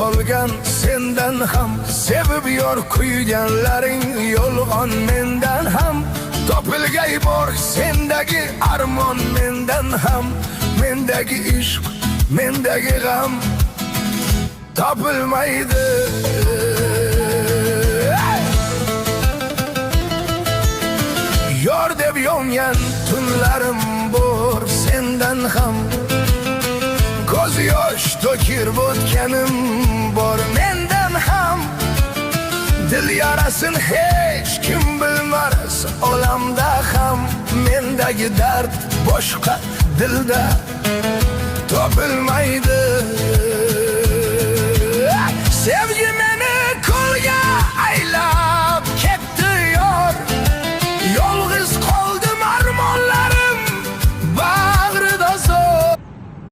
qolgan sendan ham, sevib yor kuyganlaring yolg'on mendan ham. Topilgay bor sendagi armon mendan ham, mendagi ishq, mendagi g'am topilmaydi. Yor deb yongan tunlarim bor sendan ham, ko'z yosh to'kib o'tganim bor mendan ham. Dil yarasin hech kim bilmas olamda ham, mendagi dard boshqa dilda topilmaydi.